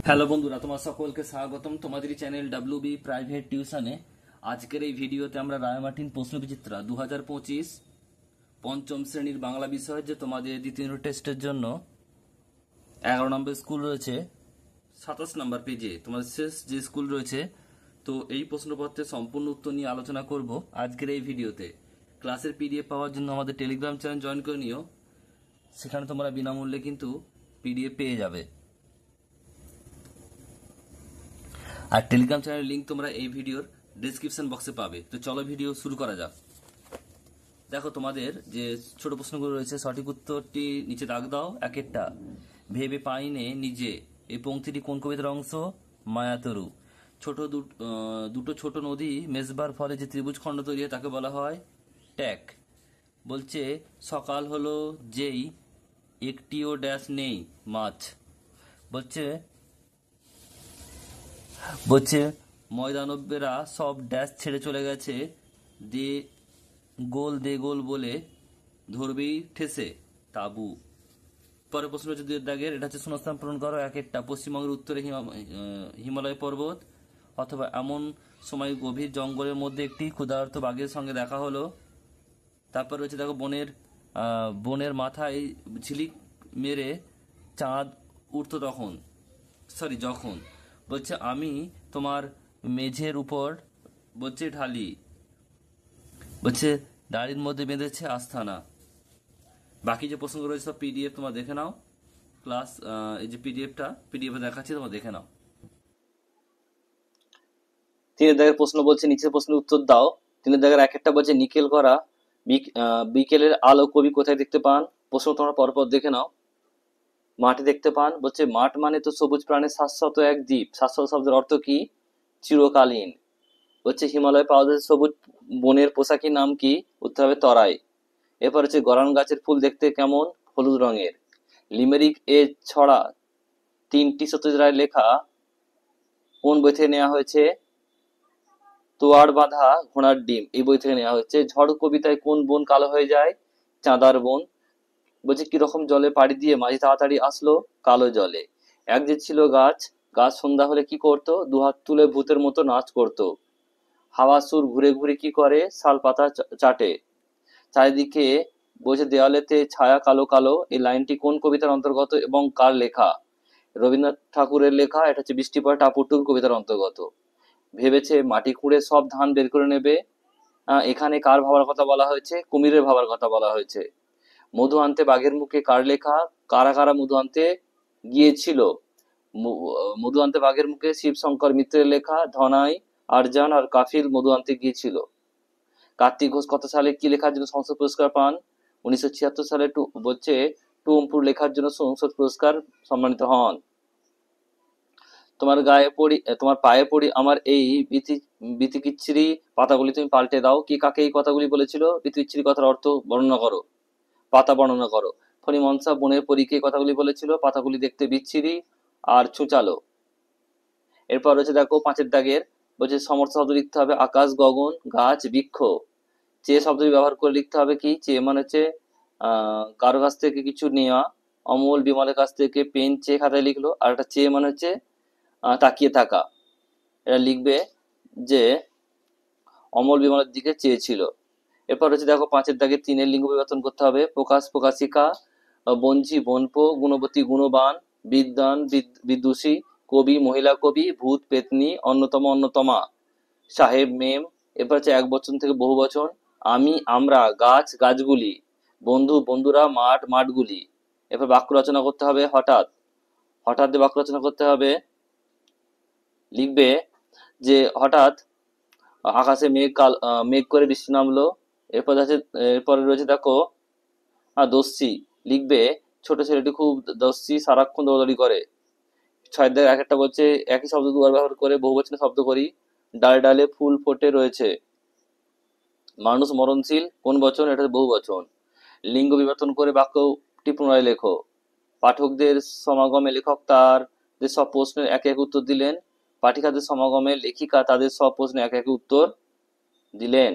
Hello বন্ধুরা, তোমার সকলকে স্বাগতম তোমাদের চ্যানেল WB প্রাইভেট টিউশনে। আজকের এই ভিডিওতে আমরা রায়মার্টিন প্রশ্নবিচিত্রা 2025 পঞ্চম শ্রেণীর বাংলা বিষয়, যে তোমাদের দ্বিতীয় টেস্টের জন্য 11 নম্বর স্কুল রয়েছে, 27 নম্বর পেজে তোমাদের শেষ যে স্কুল রয়েছে, তো এই প্রশ্নপত্রের সম্পূর্ণ উত্তর নিয়ে আলোচনা করব আজকের এই ভিডিওতে। ক্লাসের PDF পাওয়ার জন্য আমাদের টেলিগ্রাম চ্যানেল জয়েন করে নিও, সেখানে তোমরা বিনামূল্যে কিন্তু PDF পেয়ে যাবে। আর টেলিগ্রাম চ্যানেলের লিঙ্ক তোমরা এই ভিডিওর ডেসক্রিপশন বক্সে পাবে। তো চলো ভিডিও শুরু করা যাক। দেখো, তোমাদের যে ছোট প্রশ্নগুলো রয়েছে, সঠিক উত্তরটি নিচে দাগ দাও। একেরটা, ভেবে পাইনে নিজে, এই পংক্তিটি কোন কবিতার অংশ? মায়াতরু। দুটো ছোট নদী মেজবার ফলে যে ত্রিভুজ খণ্ড তৈরি হয় তাকে বলা হয় ট্যাক। বলছে সকাল হলো যেই একটিও ড্যাশ নেই মাছ। বলছে ময়দানব্যেরা সব ড্যাশ ছেড়ে চলে গেছে, দে গোল বলে ধরবেই ঠেসে তাবু। পরে প্রশ্ন হচ্ছে 2 দাগের, এটা হচ্ছে শূন্যস্থান পূরণ করো। একেরটা, পশ্চিমবঙ্গের উত্তরে হিমালয় পর্বত, অথবা এমন সময় গভীর জঙ্গলের মধ্যে একটি ক্ষুধার্ত বাঘের সঙ্গে দেখা হলো। তারপর রয়েছে দেখো, বনের মাথায় ঝিলিক মেরে চাঁদ উঠত যখন। বলছে আমি তোমার মেঝের উপর ঢালি, বলছে দাড়ির মধ্যে বেঁধেছে আস্থানা। বাকি যে প্রসঙ্গ রয়েছে সব PDF তোমরা দেখে নাও। ক্লাস এই যে PDF দেখাচ্ছি, তোমরা দেখে নাও। 3 দাগের প্রশ্ন বলছে নিচের প্রশ্নের উত্তর দাও। 3 দাগের একেরটা বলছে নিকেল করা বিকেলের আলো কবি কোথায় দেখতে পান? প্রশ্ন তোমরা পরপর দেখে নাও। মাঠে দেখতে পান। বলছে মাঠ মানে তো সবুজ প্রাণের শাশ্বত এক দ্বীপ। শাশ্বত শব্দের অর্থ কি? চিরকালীন। বলছে হিমালয় পাওয়া যায় সবুজ বনের পোশাকের নাম কি? উত্তর হবে তরাই। এরপর হচ্ছে গরান গাছের ফুল দেখতে কেমন? হলুদ রঙের। লিমেরিক এ ছড়া 3টি সত্যজিৎ রায়ের লেখা কোন বই থেকে নেওয়া হয়েছে? তোয়ার বাঁধা ঘোড়ার ডিম, এই বই থেকে নেওয়া হয়েছে। ঝড় কবিতায় কোন বন কালো হয়ে যায়? চাঁদার বন। বলছে কিরকম জলে পাড়ি দিয়ে মাঝি তাড়াতাড়ি আসলো? কালো জলে। এক যে ছিল গাছ সন্ধ্যা হলে কি করতো? দুহাত তুলে ভূতের মতো নাচ করতো। হাওয়া সুর ঘুরে ঘুরে কি করে? শাল পাতা চাটে। চারিদিকে বলছে দেওয়ালেতে ছায়া কালো কালো, এই লাইনটি কোন কবিতার অন্তর্গত এবং কার লেখা? রবীন্দ্রনাথ ঠাকুরের লেখা। এটা হচ্ছে বৃষ্টি পড়ে টাপুরটুক কবিতার অন্তর্গত। ভেবেছে মাটি খুঁড়ে সব ধান বের করে নেবে। এখানে কার ভাবার কথা বলা হয়েছে? কুমিরের ভাবার কথা বলা হয়েছে। মধু আনতে বাঘের মুখে কার লেখা? কারা কারা মধু আনতে গিয়েছিল? মধু আনতে বাঘের মুখে শিবশঙ্কর মিত্রের লেখা। ধনাই, আরজান আর কাফিল মধু আনতে গিয়েছিল। কার্তিক ঘোষ কত সালে কি লেখার জন্য সংসদ পুরস্কার পান? 1976 সালে বলছে টুমপুর লেখার জন্য সংসদ পুরস্কার সম্মানিত হন। তোমার পায়ে পড়ি আমার এই বিতিকিচ্ছিরি পাতাগুলি তুমি পাল্টে দাও। কি কাকে এই কথাগুলি বলেছিল? বিতিকিচ্ছিরি কথার অর্থ বর্ণনা করো, পাতা বর্ণনা করো। ফণি মনসা বনের পরীকে কথাগুলি বলেছিল। পাতাগুলি দেখতে বিচ্ছিরি আর ছুচালো। এরপর রয়েছে দেখো 5 দাগের, বলছে সমর্থ শব্দ লিখতে হবে আকাশ, গগন, গাছ, বৃক্ষ। চেয়ে শব্দটি ব্যবহার করে লিখতে হবে কি? চেয়ে মানে হচ্ছে কারো কাছ থেকে কিছু নেওয়া। অমল বিমলের কাছ থেকে পেন চেয়ে খাতায় লিখলো। আর একটা চেয়ে মানে হচ্ছে তাকিয়ে থাকা। এটা লিখবে যে অমল বিমলের দিকে চেয়েছিল। এরপর হচ্ছে দেখো 5 দাগে 3 লিঙ্গ পরিবর্তন করতে হবে। প্রকাশ, প্রকাশিকা, বঞ্জি, বনপো, গুণবতী, গুণবান, বিদ্বান, বিদুষী, কবি, মহিলা কবি, ভূত, পেতনি, অন্যতম, অন্যতমা, সাহেব, মেম। এরপর হচ্ছে এক বচন থেকে বহু বচন। আমি, আমরা, গাছ, গাছগুলি, বন্ধু, বন্ধুরা, মাঠ, মাঠগুলি। এরপর বাক্য রচনা করতে হবে। হঠাৎ দিয়ে বাক্য রচনা করতে হবে। লিখবে যে হঠাৎ আকাশে মেঘ করে বৃষ্টি নামলো। এরপরে রয়েছে দেখো দস্যি। লিখবে ছোট ছেলেটি খুব দস্যি, সারাক্ষণ দৌড়াদৌড়ি করে। 6 দাগে এক একটা বলছে একই শব্দ দুবার ব্যবহার করে বহুবচনে শব্দ করি। ডালে ডালে ফুল ফোটে রয়েছে। মানুষ মরণশীল, কোন বচন? এটা বহু বচন। লিঙ্গ বিবর্তন করে বাক্যটি পুনরায় লেখো। পাঠকদের সমাগমে লেখক তার সব প্রশ্নের এক উত্তর দিলেন। পাঠিকাদের সমাগমে লেখিকা তাদের সব প্রশ্নের এক উত্তর দিলেন।